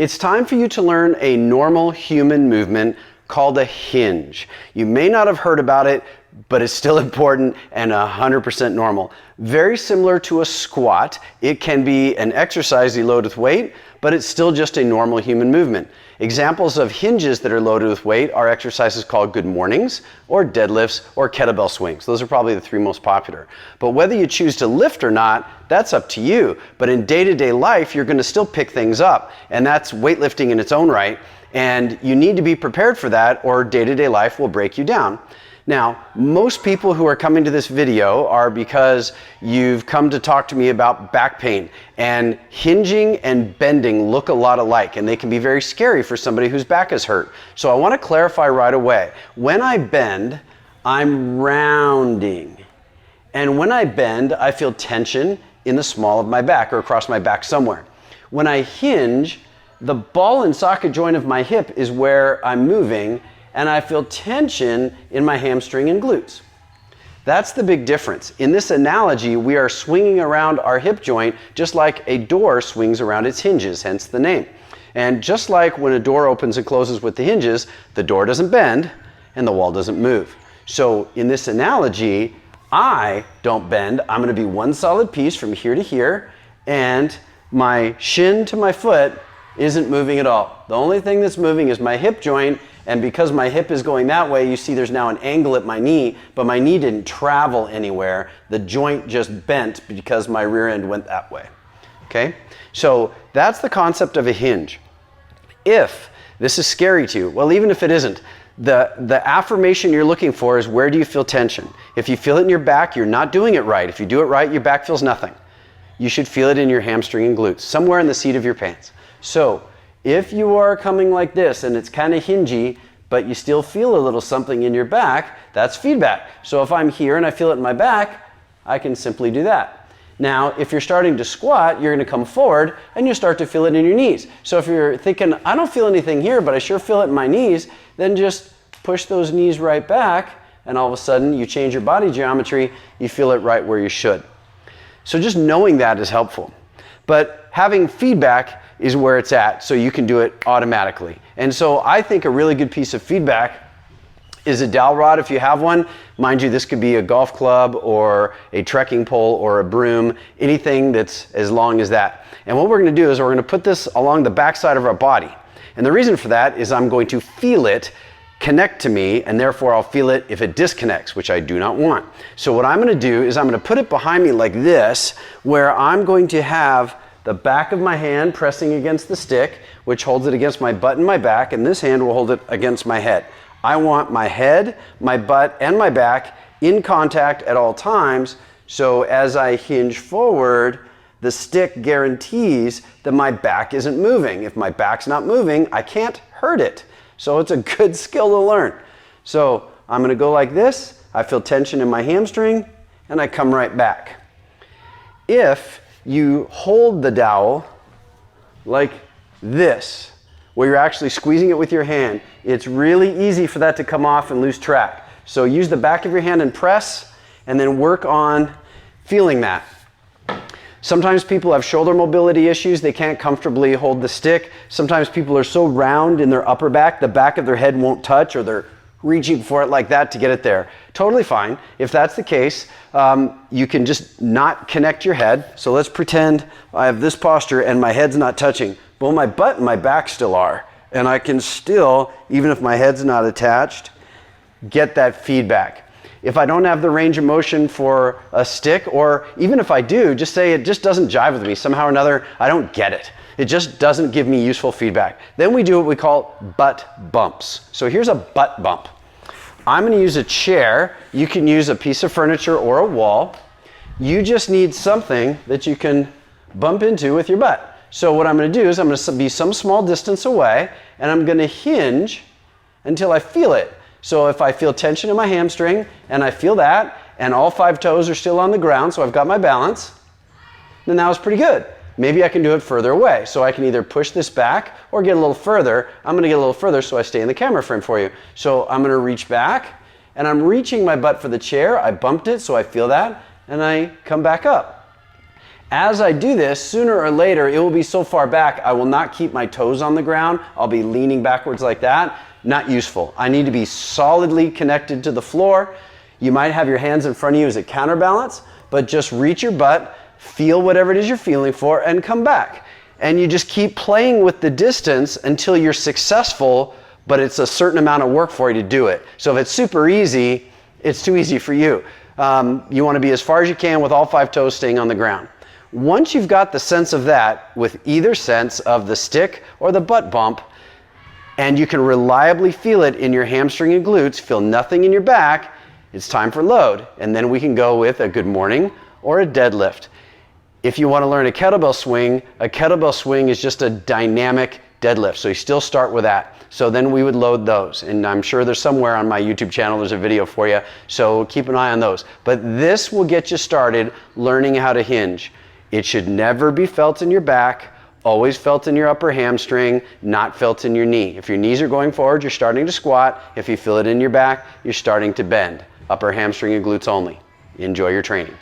It's time for you to learn a normal human movement called a hinge. You may not have heard about it, but it's still important and 100% normal. Very similar to a squat. It can be an exercise you load with weight, but it's still just a normal human movement. Examples of hinges that are loaded with weight are exercises called good mornings, or deadlifts, or kettlebell swings. Those are probably the three most popular. But whether you choose to lift or not, that's up to you. But in day-to-day life, you're going to still pick things up, and that's weightlifting in its own right. And you need to be prepared for that, or day-to-day life will break you down. Now, most people who are coming to this video are because you've come to talk to me about back pain, and hinging and bending look a lot alike, and they can be very scary for somebody whose back is hurt. So I want to clarify right away. When I bend, I'm rounding. And when I bend, I feel tension in the small of my back or across my back somewhere. When I hinge, the ball and socket joint of my hip is where I'm moving, and I feel tension in my hamstring and glutes. That's the big difference. In this analogy, we are swinging around our hip joint just like a door swings around its hinges, hence the name. And just like when a door opens and closes with the hinges, the door doesn't bend and the wall doesn't move. So in this analogy, I don't bend. I'm going to be one solid piece from here to here, and my shin to my foot isn't moving at all. The only thing that's moving is my hip joint, and because my hip is going that way, you see there's now an angle at my knee, but my knee didn't travel anywhere. The joint just bent because my rear end went that way. Okay? So that's the concept of a hinge. If this is scary to you, well, even if it isn't, the affirmation you're looking for is, where do you feel tension? If you feel it in your back, you're not doing it right. If you do it right, your back feels nothing. You should feel it in your hamstring and glutes, somewhere in the seat of your pants. So if you are coming like this and it's kind of hingy, but you still feel a little something in your back, that's feedback. So if I'm here and I feel it in my back, I can simply do that. Now, if you're starting to squat, you're going to come forward and you start to feel it in your knees. So if you're thinking, I don't feel anything here, but I sure feel it in my knees, then just push those knees right back, and all of a sudden you change your body geometry, you feel it right where you should. So just knowing that is helpful. But having feedback is where it's at, so you can do it automatically. And so I think a really good piece of feedback is a dowel rod if you have one. Mind you, this could be a golf club or a trekking pole or a broom, anything that's as long as that. And what we're going to do is we're going to put this along the backside of our body. And the reason for that is I'm going to feel it connect to me, and therefore I'll feel it if it disconnects, which I do not want. So what I'm going to do is I'm going to put it behind me like this, where I'm going to have the back of my hand pressing against the stick, which holds it against my butt and my back, and this hand will hold it against my head. I want my head, my butt, and my back in contact at all times, so as I hinge forward, the stick guarantees that my back isn't moving. If my back's not moving, I can't hurt it. So it's a good skill to learn. So I'm going to go like this. I feel tension in my hamstring, and I come right back. If you hold the dowel like this, where you're actually squeezing it with your hand, it's really easy for that to come off and lose track. So use the back of your hand and press, and then work on feeling that. Sometimes people have shoulder mobility issues. They can't comfortably hold the stick. Sometimes people are so round in their upper back, the back of their head won't touch, or they're reaching for it like that to get it there. Totally fine. If that's the case, you can just not connect your head. So let's pretend I have this posture and my head's not touching. Well, my butt and my back still are. And I can still, even if my head's not attached, get that feedback. If I don't have the range of motion for a stick, or even if I do, just say it just doesn't jive with me. Somehow or another, I don't get it. It just doesn't give me useful feedback. Then we do what we call butt bumps. So here's a butt bump. I'm going to use a chair. You can use a piece of furniture or a wall. You just need something that you can bump into with your butt. So what I'm going to do is I'm going to be some small distance away, and I'm going to hinge until I feel it. So if I feel tension in my hamstring, and I feel that, and all 5 toes are still on the ground, so I've got my balance, then that was pretty good. Maybe I can do it further away. So I can either push this back or get a little further. I'm going to get a little further so I stay in the camera frame for you. So I'm going to reach back, and I'm reaching my butt for the chair. I bumped it, so I feel that, and I come back up. As I do this, sooner or later, it will be so far back, I will not keep my toes on the ground. I'll be leaning backwards like that. Not useful. I need to be solidly connected to the floor. You might have your hands in front of you as a counterbalance, but just reach your butt, feel whatever it is you're feeling for, and come back. And you just keep playing with the distance until you're successful, but it's a certain amount of work for you to do it. So if it's super easy, it's too easy for you. You want to be as far as you can with all 5 toes staying on the ground. Once you've got the sense of that, with either sense of the stick or the butt bump, and you can reliably feel it in your hamstring and glutes, feel nothing in your back, it's time for load. And then we can go with a good morning or a deadlift. If you want to learn a kettlebell swing is just a dynamic deadlift. So you still start with that. So then we would load those. And I'm sure there's somewhere on my YouTube channel, there's a video for you. So keep an eye on those. But this will get you started learning how to hinge. It should never be felt in your back, always felt in your upper hamstring, not felt in your knee. If your knees are going forward, you're starting to squat. If you feel it in your back, you're starting to bend. Upper hamstring and glutes only. Enjoy your training.